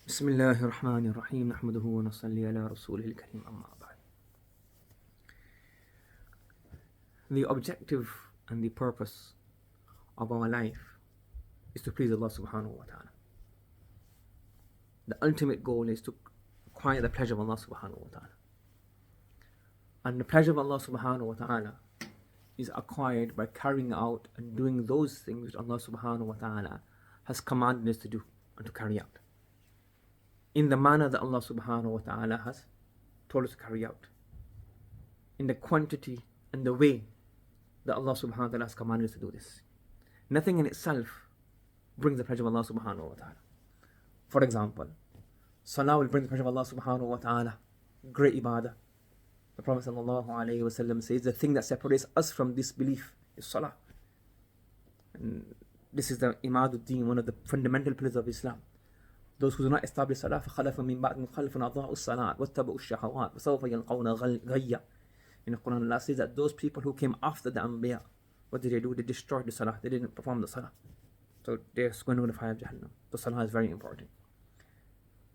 بسم الله الرحمن الرحيم نحمده ونصلي على رسوله الكريم أما بعد. The objective and the purpose of our life is to please Allah subhanahu wa ta'ala. The ultimate goal is to acquire the pleasure of Allah subhanahu wa ta'ala. And the pleasure of Allah subhanahu wa ta'ala is acquired by carrying out and doing those things which Allah subhanahu wa ta'ala has commanded us to do and to carry out in the manner that Allah subhanahu wa ta'ala has told us to carry out, in the quantity and the way that Allah subhanahu wa ta'ala has commanded us to do this. Nothing in itself brings the pleasure of Allah subhanahu wa ta'ala. For example, salah will bring the pleasure of Allah subhanahu wa ta'ala, great ibadah. The Prophet sallallahu alayhi wa sallam says the thing that separates us from disbelief is salah. And this is the imaduddin, one of the fundamental pillars of Islam. Those who do not establish salah فَخَلَفَ مِنْ بَعْدٍ خَلْفٌ أَضَاعُوا الصَّلَاةَ وَاتَّبَعُوا الشَّهَوَاتِ وَسَوْفَ يَلْقَوْنَ غَيًّا. In the Quran, Allah says that those people who came after the Anbiya, what did they do? They destroyed the salah. They didn't perform the salah. So they're going to go to the fire of Jahannam. The salah is very important.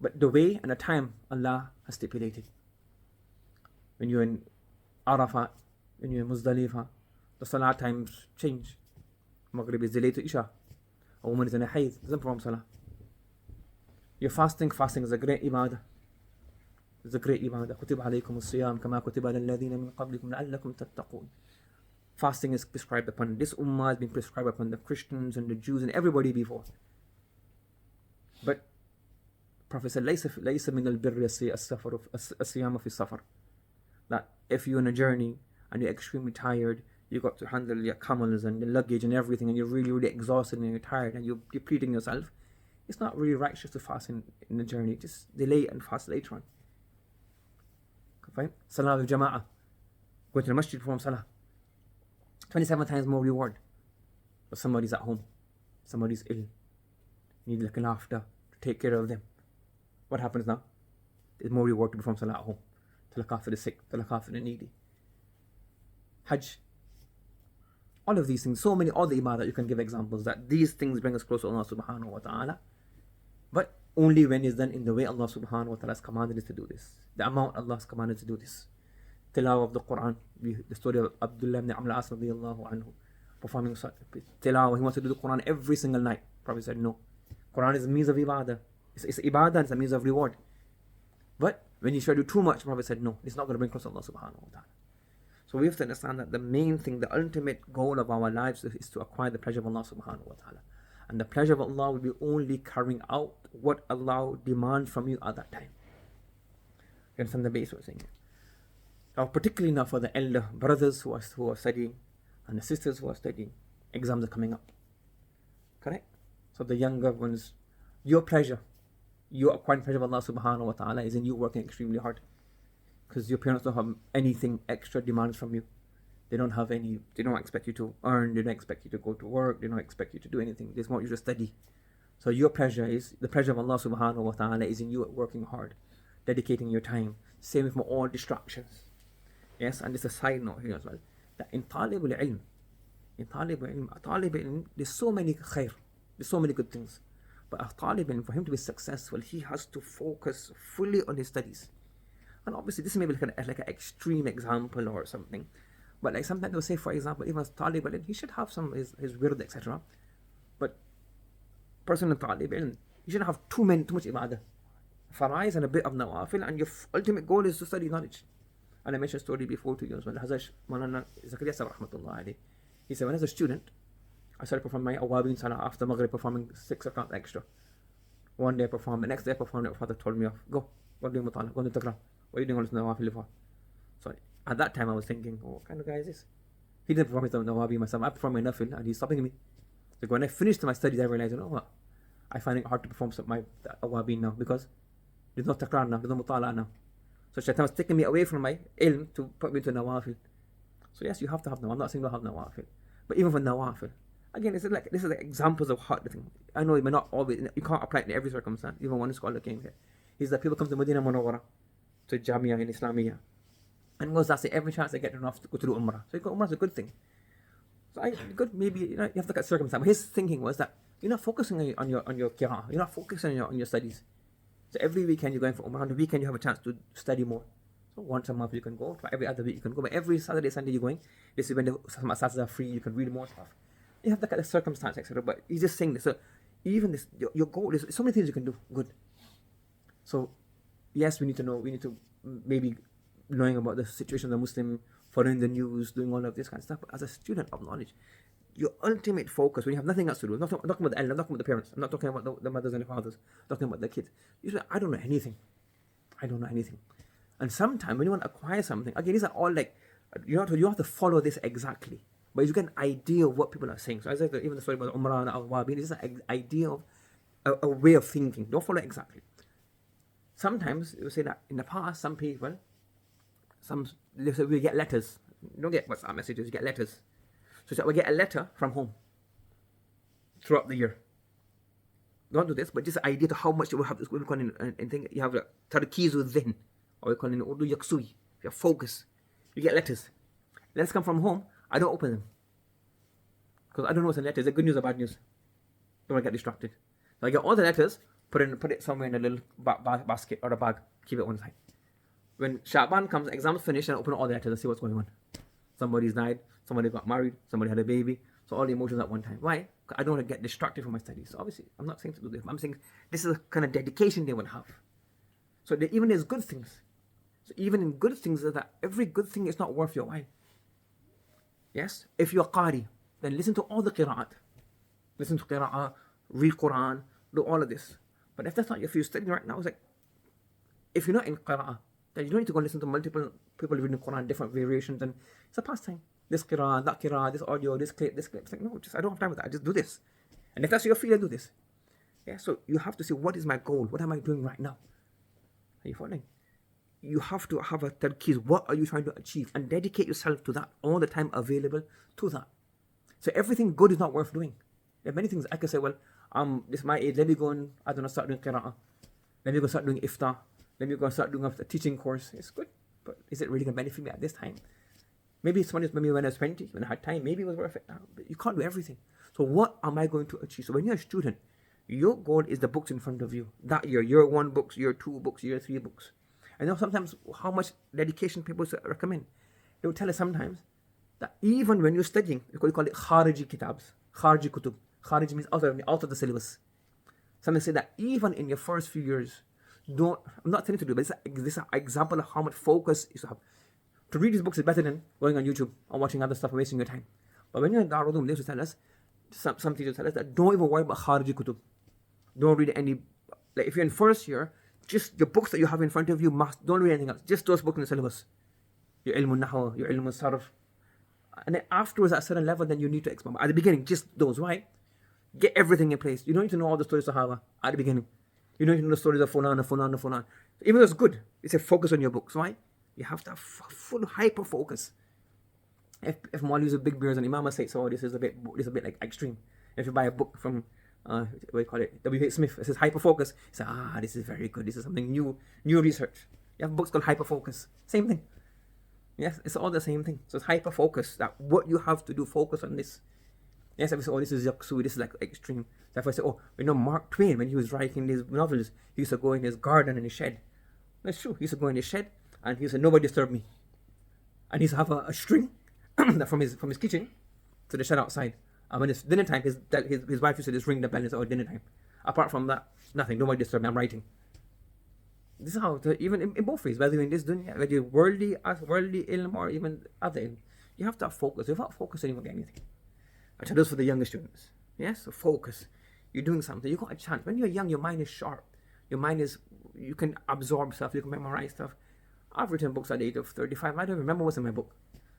But the way and the time Allah has stipulated. When you're in Arafat, when you're in Muzdalifah, the salah times change. Maghrib is delayed to Isha. A woman is in a hayd, doesn't perform salah. You're fasting is a great ibadah. It's a great ibadah. كُتِبَ عَلَيْكُمُ الصِّيَامُ كَمَا كُتِبَ لِلَّذِينَ مِنْ قَبْلِكُمْ لَعَلَّكُمْ تَتَّقُونَ. Fasting is prescribed upon this ummah, has been prescribed upon the Christians and the Jews and everybody before. But Prophet said, لَيْسَ مِنَ الْبِرِّ الصِّيَامُ فِي السَّفَرِ. That if you're on a journey and you're extremely tired, you got to handle your camels and the luggage and everything, and you're really, really exhausted and you're tired and you're depleting yourself, it's not really righteous to fast in the journey. Just delay it and fast later on. Fine? Salah al-Jama'ah. Go to the masjid, perform salah. 27 times more reward. But somebody's at home. Somebody's ill. You need looking after to take care of them. What happens now? There's more reward to perform salah at home. To look after the sick, to look after the needy. Hajj. All of these things, so many other ibadah, you can give examples that these things bring us close to Allah subhanahu wa ta'ala. But only when it's done in the way Allah subhanahu wa ta'ala has commanded us to do this. The amount Allah has commanded to do this. Tilawah of the Quran. The story of Abdullah ibn Amr al-As radiyallahu anhu. Performing tilawah. He wants to do the Quran every single night. Prophet said no. Quran is a means of ibadah. It's ibadah, it's a means of reward. But when you try to do too much, Prophet said no. It's not going to bring close to Allah subhanahu wa ta'ala. So we have to understand that the main thing, the ultimate goal of our lives is to acquire the pleasure of Allah subhanahu wa ta'ala. And the pleasure of Allah will be only carrying out what Allah demands from you at that time. You understand the base of saying it? Now, particularly now for the elder brothers who are studying and the sisters who are studying, exams are coming up. Correct? So the younger ones, your pleasure, your acquiring pleasure of Allah subhanahu wa ta'ala is in you working extremely hard. Because your parents don't have anything extra demands from you. They don't expect you to earn, they don't expect you to go to work, they don't expect you to do anything. They just want you to study. So your pleasure is, the pleasure of Allah subhanahu wa ta'ala is in you working hard, dedicating your time, saving from all distractions. Yes, and there's a side note here as well, that in talib al-ilm, there's so many khair, there's so many good things. But a talib al-ilm, for him to be successful, he has to focus fully on his studies. And obviously this may be like an extreme example or something. But like sometimes they'll say, for example, even as talib al-ilm, he should have some his wird, etc. But person in talib al-ilm, you shouldn't have too much ibadah. Faraiz and a bit of nawafil, and your ultimate goal is to study knowledge. And I mentioned a story before to you as well. Hazrat Malana Zakaria Sahib rahmatullah alayhi. He said, when I was a student, I started performing my awabin salah after Maghrib, performing 6 rakat extra. One day I performed, the next day I performed, my father told me off, go do mutala, go do taqra. What are you doing all this nawafil for? So at that time I was thinking, oh, what kind of guy is this? He didn't perform his nawabi myself, I performed my nafil and he's stopping me. So when I finished my studies I realized, you know what, I find it hard to perform my awabi now because there's no taqra now, there's no mutala now. So shaitan was taking me away from my ilm to put me into nawafil. So yes, you have to have nawafil. I'm not saying don't have nawafil. But even for nawafil, again, this is like examples of hard thing. I know it may not always, you can't apply it in every circumstance. Even one scholar came here. He's that people come to Medina Munawwara, to Jamia in Islamiyah, and goes, that's it, every chance they get enough to go to do Umrah. So you go, Umrah is a good thing. So maybe you have to look at circumstance. But his thinking was that you're not focusing on your qira'ah, you're not focusing on your studies. So every weekend you're going for Umrah. On the weekend you have a chance to study more. So once a month you can go. Every other week you can go. But every Saturday, Sunday you're going. This is when the classes are free. You can read more stuff. You have to look at the circumstance, etc. But he's just saying this. So even this, your goal is so many things you can do. Good. So yes, we need to know. We need to maybe knowing about the situation of the Muslim, following the news, doing all of this kind of stuff. But as a student of knowledge, your ultimate focus when you have nothing else to do. I'm not talking about the elder. I'm not talking about the parents. I'm not talking about the mothers and the fathers. I'm talking about the kids. You say, I don't know anything. I don't know anything. And sometimes when you want to acquire something, again, these are all like you have to follow this exactly. But you get an idea of what people are saying. So as I said, even the story about Umrah and Al-Wabi, this is an idea of a way of thinking. Don't follow it exactly. Sometimes you say that in the past, some people, they say we get letters. You don't get WhatsApp messages, you get letters. So we get a letter from home throughout the year. Don't do this, but just the idea to how much you will have this. We call in thing. You have tarkiz within, or we call in Urdu yaksui. You have focus. You get letters. Letters come from home. I don't open them because I don't know what's in letters. Is it good news or bad news? Don't want to get distracted. So I get all the letters, put it somewhere in a little basket or a bag. Keep it on the side. When Sha'ban comes, exams finish, and I open all the letters and see what's going on. Somebody's died. Somebody got married. Somebody had a baby. So all the emotions at one time. Why? Because I don't want to get distracted from my studies. So obviously, I'm not saying to do this. I'm saying this is a kind of dedication they would have. So even there's good things. So even in good things, that every good thing is not worth your while. Yes? If you're Qari, then listen to all the qira'at. Listen to qira'ah, read Quran, do all of this. But if that's not if you're studying right now, it's like, if you're not in qira'ah, then you don't need to go listen to multiple people reading Quran, different variations, and it's a pastime. This qira'ah, that qira'ah, this audio, this clip. It's like, no, I don't have time for that. I just do this. And if that's your field, do this. Yeah, so you have to see, what is my goal? What am I doing right now? Are you following? You have to have a tarkiz. What are you trying to achieve? And dedicate yourself to that. All the time available to that. So everything good is not worth doing. There are many things I can say, well, this is my age. Let me go and, I don't know, start doing qira'ah. Let me go start doing iftar. Let me go start doing a teaching course. It's good. But is it really going to benefit me at this time? Maybe maybe when I was 20, when I had time, maybe it was worth it now. But you can't do everything. So what am I going to achieve? So when you're a student, your goal is the books in front of you. That year 1 books, year 2 books, year 3 books. I know sometimes how much dedication people recommend. They will tell us sometimes that even when you're studying, we call it khariji kitabs, khariji kutub. Khariji means out of the syllabus. Some say that even in your first few years, I'm not telling you to do, but this is an example of how much focus you have. To read these books is better than going on YouTube or watching other stuff and wasting your time. But when you're in Darul Uloom, they used to tell us, some teachers tell us that don't even worry about khariji kutub. Don't read any, like if you're in first year, just the books that you have in front of you, don't read anything else. Just those books in the syllabus. Your ilm al-nahwa, your ilm al-sarf. And then afterwards, at a certain level, then you need to expand. At the beginning, just those, right? Get everything in place. You don't need to know all the stories of Sahaba at the beginning. You don't need to know the stories of Fulan. Even though it's good, it's a focus on your books, right? You have to have full hyper focus. If Mawli is a big beers and Imam says, so this is a bit like extreme. If you buy a book from what do you call it, W.H. Smith, it says hyper focus. You say, this is very good. This is something new research. You have books called hyper focus. Same thing. Yes, it's all the same thing. So it's hyper focus. That what you have to do, focus on this. Yes, if we say, this is Yaksu, this is like extreme. So if I say, Mark Twain, when he was writing these novels, he used to go in his garden and his shed. That's true. He used to go in his shed and he used to say, nobody disturb me. And he used to have a string from his kitchen to the shed outside. And when it's dinner time, his wife used to just ring the bell and say, dinner time. Apart from that, nothing. Nobody disturb me. I'm writing. This is how, even in both ways, whether you're in this dunya, whether you're worldly ilm or even other ilm, you have to have focus. Without focus, you won't get anything. I tell this for the younger students. Yes, so focus. You're doing something. You got a chance. When you're young, your mind is sharp. Your mind is, you can absorb stuff. You can memorize stuff. I've written books at the age of 35. I don't remember what's in my book.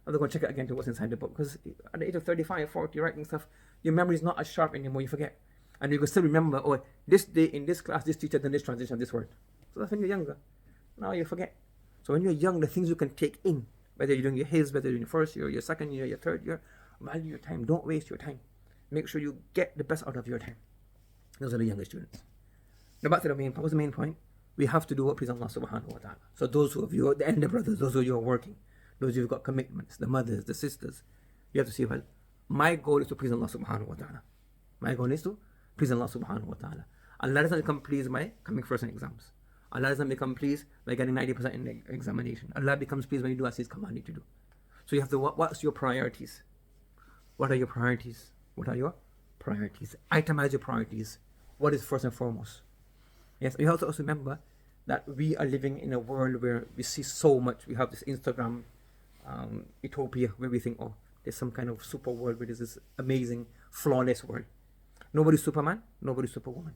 I'm going to check it again to what's inside the book. Because at the age of 35, 40, writing stuff, your memory is not as sharp anymore. You forget. And you can still remember, this day in this class, this teacher done this transition of this word. So that's when you're younger. Now you forget. So when you're young, the things you can take in, whether you're doing your his, whether you're in your first year, your second year, your third year, value your time. Don't waste your time. Make sure you get the best out of your time. Those are the younger students. Now back to the main point. What was the main point? We have to do what pleases Allah subhanahu wa ta'ala. So those who of you, the elder brothers, those who are working, those who've got commitments, the mothers, the sisters, you have to see, well, my goal is to please Allah subhanahu wa ta'ala. My goal is to please Allah subhanahu wa ta'ala. Allah doesn't come pleased by coming first in exams. Allah doesn't become pleased by getting 90% in the examination. Allah becomes pleased when you do as He's commanded to do. So you have to, what's your priorities? What are your priorities? What are your priorities? Itemize your priorities. What is first and foremost? Yes, you have to also remember that we are living in a world where we see so much. We have this Instagram utopia where we think, oh, there's some kind of super world where there's this amazing, flawless world. Nobody's Superman, nobody's Superwoman.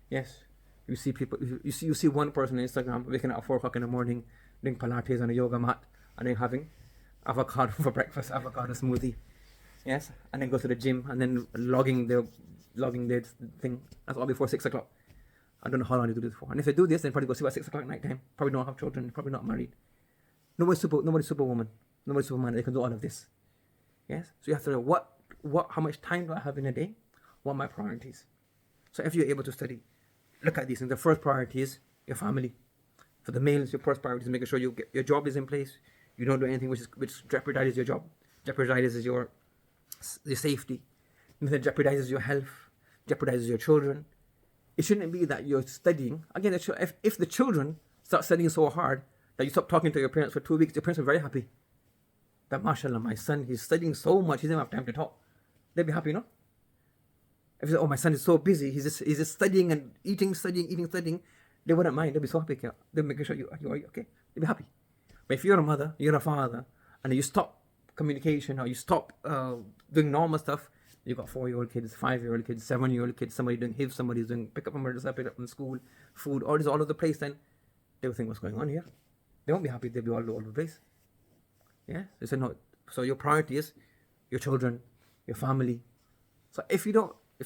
Yes, you see people, you see one person on Instagram waking up at 4 o'clock in the morning, doing Pilates on a yoga mat, and then having avocado for breakfast, avocado smoothie. Yes, and then go to the gym and then logging their thing. That's all before 6 o'clock. I don't know how long they do this for. And if they do this, then probably go sleep at 6 o'clock at night time. Probably don't have children, probably not married. Nobody's Superwoman, nobody's Superman. They can do all of this. Yes, so you have to know how much time do I have in a day? What are my priorities? So if you're able to study, look at these things. The first priority is your family. For the males, your first priority is making sure your job is in place. You don't do anything which jeopardizes your job, jeopardizes your safety, nothing jeopardizes your health, jeopardizes your children. It shouldn't be that you're studying. Again, if the children start studying so hard that you stop talking to your parents for 2 weeks, your parents are very happy. That, mashallah, my son, he's studying so much, he doesn't have time to talk. They'd be happy, no? If you say, oh, my son is so busy, he's just studying and eating, studying, they wouldn't mind. They'd be so happy. They'll make sure you are okay. They'd be happy. But if you're a mother, you're a father, and you stop communication or you stop doing normal stuff, you've got 4-year-old kids, 5-year-old kids, 7-year-old kids, somebody doing HIV, somebody's doing pick up from murder, pick up from school, food, all over the place, then they will think, what's going on here? They won't be happy, they'll be all over the place. Yeah? They say no. So your priority is your children, your family. So if you've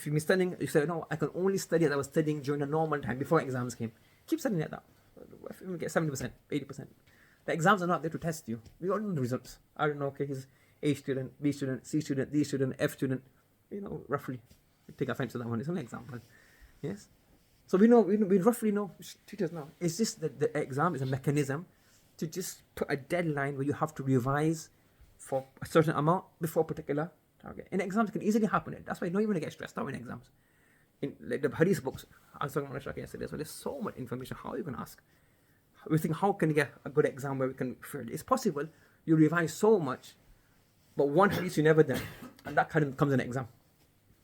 been studying, you say, no, I can only study as I was studying during the normal time before exams came. Keep studying like that. If you get 70%, 80%. The exams are not there to test you. We all know the results. I don't know, okay, he's A student, B student, C student, D student, F student. Roughly. We take offense to that one. It's only an example. Yes? So we roughly know, teachers know. It's just that the exam is a mechanism to just put a deadline where you have to revise for a certain amount before a particular target. In exams, it can easily happen. That's why you don't even get stressed out in exams. In like the hadith books, I was talking about Shaka yesterday, so there's so much information. How are you going to ask? We think, how can you get a good exam where we can fail? It's possible. You revise so much, but one hadith you never done, and that kind of comes in an exam.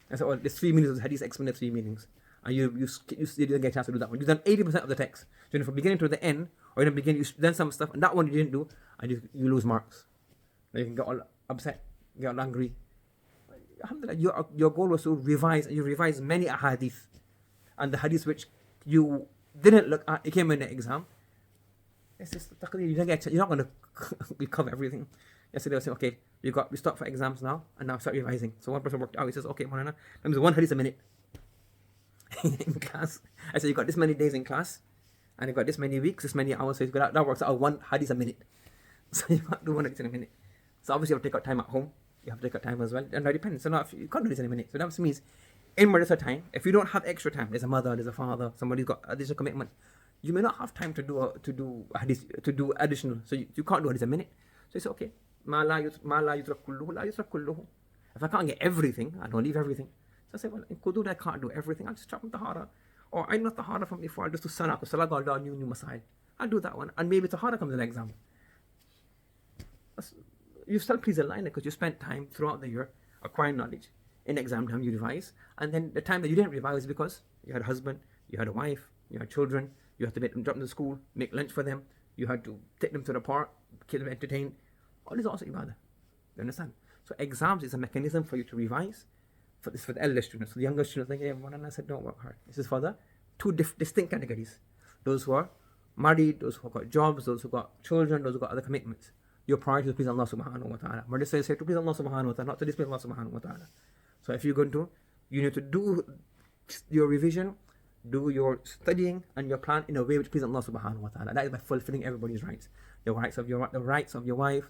And so, there's 3 meanings of the hadith, explain the 3 meanings. And you didn't get a chance to do that one. You've done 80% of the text. So from beginning to the end, or in the beginning, you've done some stuff, and that one you didn't do, and you lose marks. Then you can get all upset, get all angry. Alhamdulillah, your goal was to revise, and you revised many hadith. And the hadith which you didn't look at, it came in the exam. It's just you're not going to cover everything. Yesterday I was saying, okay, we stop for exams now, and now start revising. So one person worked out, he says, okay, Manana, that means 1 hadith a minute in class. I said, you got this many days in class, and you got this many weeks, this many hours, so that works out 1 hadith a minute. So you can't do 1 hadith in a minute. So obviously you have to take out time at home, you have to take out time as well, and that depends. So now you can't do this in a minute. So that means in madrasa time, if you don't have extra time, there's a mother, there's a father, somebody's got additional commitment, you may not have time to do additional. So you can't do it in a minute. So you say, okay, ma la yutrak kulluhu, la yutrak kulluhu. If I can't get everything, I don't leave everything. So I say, well, in Qudud I can't do everything. I'll just start from Tahara. Or I know Tahara from before, I'll just do Salah, because Salah got a new Masail. I'll do that one. And maybe Tahara comes in the exam. You still please align it because you spent time throughout the year acquiring knowledge. In exam time, you revise. And then the time that you didn't revise is because you had a husband, you had a wife, you had children, you had to make them drop them to school, make lunch for them, you had to take them to the park, keep them entertained. All this is also ibadah. You understand? So exams is a mechanism for you to revise. For the elder students. For the younger students, like everyone, and I said, don't work hard. This is for the 2 distinct categories. Those who are married, those who have got jobs, those who got children, those who got other commitments. Your priority is to please Allah subhanahu wa ta'ala. Murder says here to please Allah subhanahu wa ta'ala, not to displease Allah subhanahu wa ta'ala. So if you're going to, you need to do your revision, do your studying and your plan in a way which pleases Allah subhanahu wa ta'ala. That is by fulfilling everybody's rights. The rights of your wife,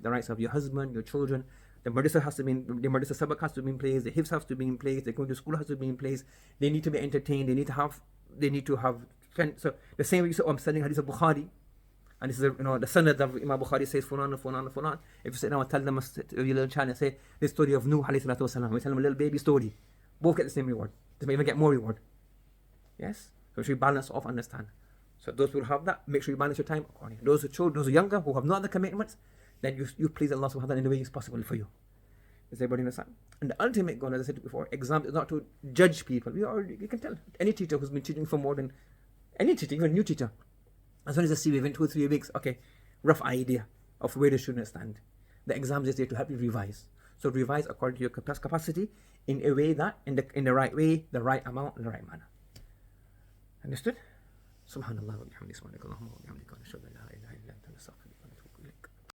the rights of your husband, your children. The madrasa sabak has to be in place, the hifz has to be in place, the going to school has to be in place, they need to be entertained, they need to have so the same way you say, oh, I'm studying hadith of Bukhari, and this is the sanad of Imam Bukhari says fulan. If you sit down and tell them your little child and say this story of Nuh alayhi salatu wasalam, we tell them a little baby story, both get the same reward. They may even get more reward. Yes? So we should balance off, understand. So those who have that, make sure you balance your time accordingly. Those who children, those who are younger, who have no other commitments, then you please Allah subhanahu wa ta'ala in the way is possible for you. Is everybody understand? And the ultimate goal, as I said before, exam is not to judge people. You can tell any teacher who's been teaching for more than any teacher, even a new teacher, as soon as they see within 2 or 3 weeks, okay, rough idea of where the students stand. The exam is there to help you revise. So revise according to your capacity in a way that, in the right way, the right amount, in the right manner. Understood? Subhanallah wa bihamdihi, subhanakallahumma wa bihamdika, ashhadu an la ilaha illa